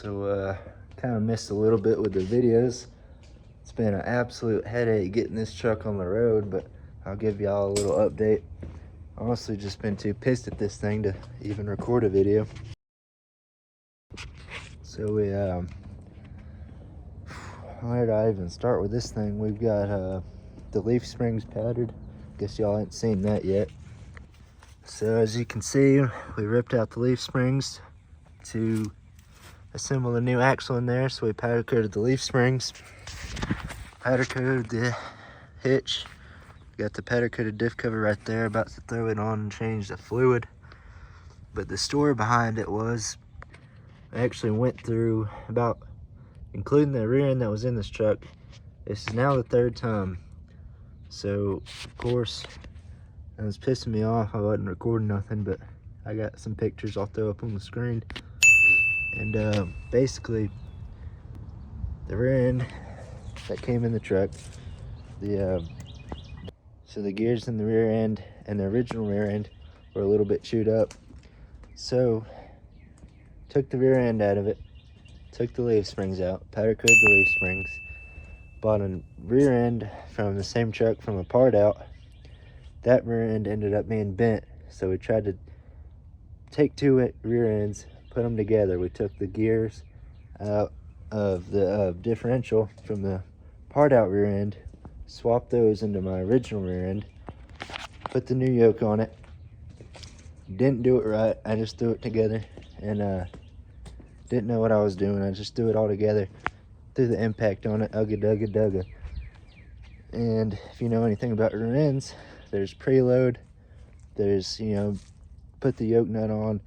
So kind of missed a little bit with the videos. It's been an absolute headache getting this truck on the road, but I'll give y'all a little update. Honestly, just been too pissed at this thing to even record a video. So where did I even start with this thing? We've got the leaf springs powdered. Guess y'all ain't seen that yet. So as you can see, we ripped out the leaf springs to assemble a new axle in there. So we powder coated the leaf springs, powder coated the hitch, got the powder coated diff cover right there, about to throw it on and change the fluid. But the story behind it was, I actually went through about, including the rear end that was in this truck, this is now the third time. So of course it was pissing me off. I wasn't recording nothing, but I got some pictures I'll throw up on the screen. And basically the rear end that came in the truck, so the gears in the rear end and the original rear end were a little bit chewed up. So took the rear end out of it, took the leaf springs out, powder coated the leaf springs, bought a rear end from the same truck from a part out. That rear end ended up being bent, so we tried to take two rear ends, put them together. We took the gears out of the differential from the part out rear end, swapped those into my original rear end, put the new yoke on it. Didn't do it right. I just threw it together and didn't know what I was doing. I just threw it all together, threw the impact on it, ugga dugga dugga. And if you know anything about rear ends, there's preload, there's, you know, put the yoke nut on,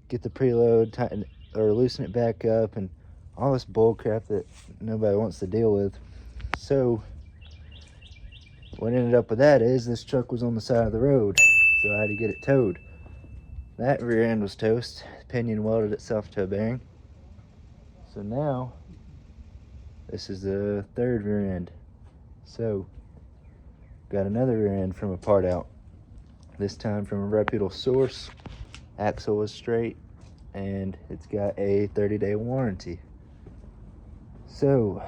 get the preload, tighten or loosen it back up, and all this bull crap that nobody wants to deal with. So what ended up with that is this truck was on the side of the road, so I had to get it towed. That rear end was toast. The pinion welded itself to a bearing. So now this is the third rear end. So got another rear end from a part out, this time from a reputable source. Axle was straight and it's got a 30-day warranty. So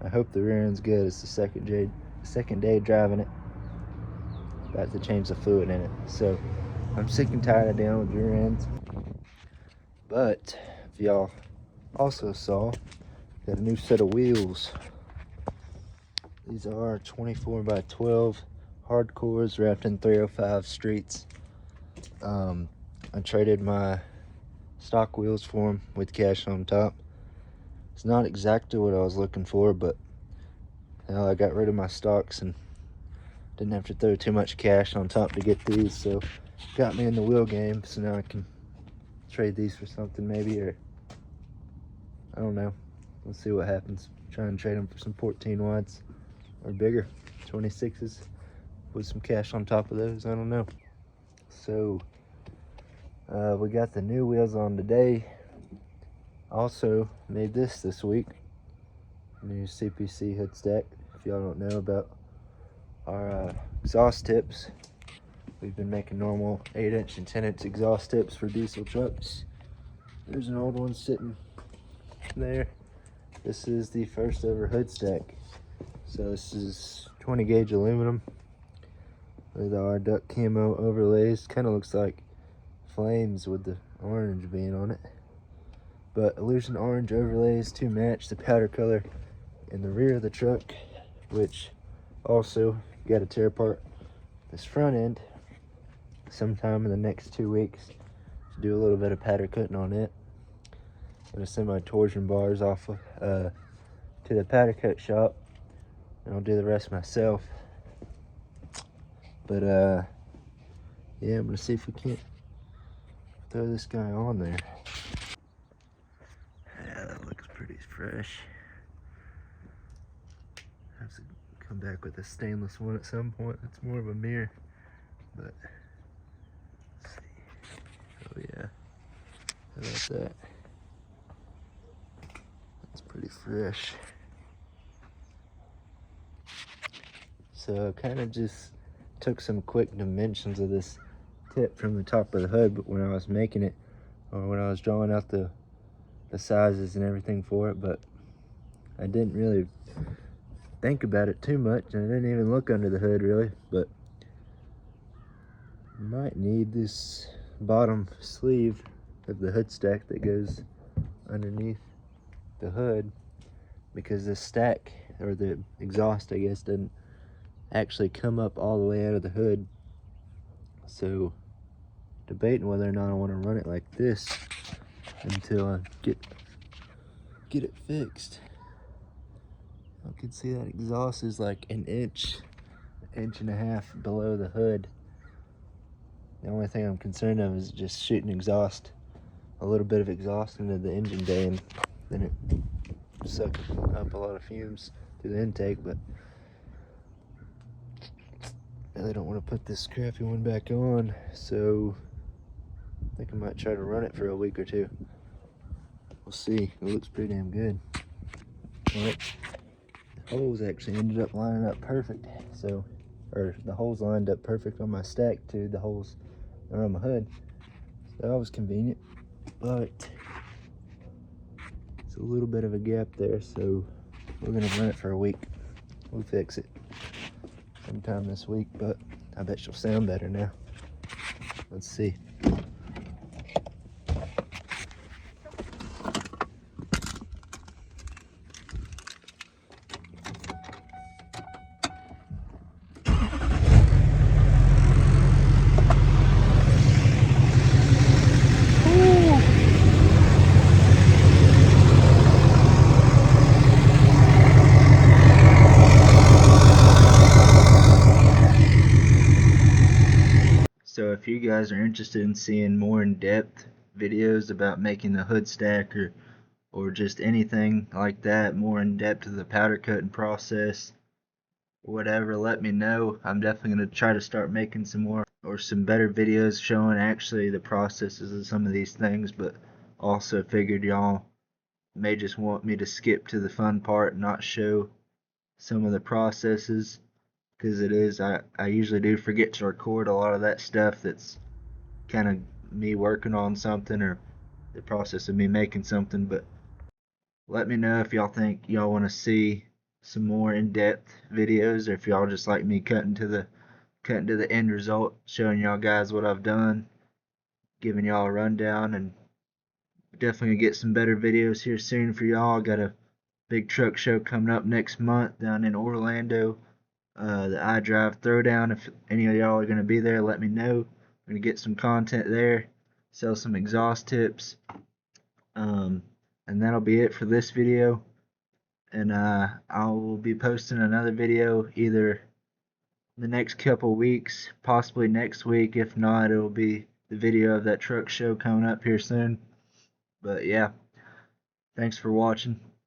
I hope the rear end's good. It's the second day driving it. About to change the fluid in it. So I'm sick and tired of dealing with rear ends. But if y'all also saw, got a new set of wheels. These are 24 by 12 hardcores wrapped in 305 streets. I traded my stock wheels for them with cash on top. It's not exactly what I was looking for, but I got rid of my stocks and didn't have to throw too much cash on top to get these, so got me in the wheel game. So now I can trade these for something maybe, or I don't know. Let's see what happens. Try and trade them for some 14 wides or bigger 26s with some cash on top of those. I don't know. So we got the new wheels on today. Also made this week, new CPC HOODSTACK. If y'all don't know about our exhaust tips, we've been making normal 8-inch and 10-inch exhaust tips for diesel trucks. There's an old one sitting there. This is the first ever HOODSTACK. So this is 20 gauge aluminum with our duck camo overlays. Kind of looks like flames with the orange being on it, but illusion orange overlays to match the powder color in the rear of the truck, which also got to tear apart this front end sometime in the next 2 weeks to do a little bit of powder coating on it. I'm gonna send my torsion bars off to the powder coat shop, and I'll do the rest myself. But yeah, I'm gonna see if we can't throw this guy on there. Yeah, that looks pretty fresh. Have to come back with a stainless one at some point. It's more of a mirror, but let's see. Oh yeah, how about that? That's pretty fresh. So I kind of just took some quick dimensions of this tip from the top of the hood, but when I was making it, or when I was drawing out the the sizes and everything for it, but I didn't really think about it too much, and I didn't even look under the hood really. But might need this bottom sleeve of the hood stack that goes underneath the hood, because the stack, or the exhaust I guess, doesn't actually come up all the way out of the hood. So debating whether or not I want to run it like this until I get it fixed. I can see that exhaust is like an inch and a half below the hood. The only thing I'm concerned of is just shooting exhaust, a little bit of exhaust into the engine bay, and then it sucks up a lot of fumes through the intake. But I really don't want to put this crappy one back on, so I think I might try to run it for a week or two. We'll see. It looks pretty damn good. Alright, the holes actually ended up lining up perfect. So, or the holes lined up perfect on my stack to the holes around my hood. So that was convenient, but it's a little bit of a gap there, so we're gonna run it for a week. We'll fix it sometime this week, but I bet she'll sound better now. Let's see. So if you guys are interested in seeing more in-depth videos about making the hood stack, or just anything like that, more in-depth of the powder coating process, whatever, let me know. I'm definitely going to try to start making some more, or some better videos showing actually the processes of some of these things. But also figured y'all may just want me to skip to the fun part and not show some of the processes, because it is, I usually do forget to record a lot of that stuff that's kind of me working on something, or the process of me making something. But let me know if y'all think y'all want to see some more in-depth videos, or if y'all just like me cutting to the end result, showing y'all guys what I've done, giving y'all a rundown. And definitely get some better videos here soon for y'all. Got a big truck show coming up next month down in Orlando, the iDrive Throwdown. If any of y'all are going to be there, let me know. I'm going to get some content there, sell some exhaust tips, and that'll be it for this video. And I will be posting another video either the next couple weeks, possibly next week. If not, it'll be the video of that truck show coming up here soon. But yeah, thanks for watching.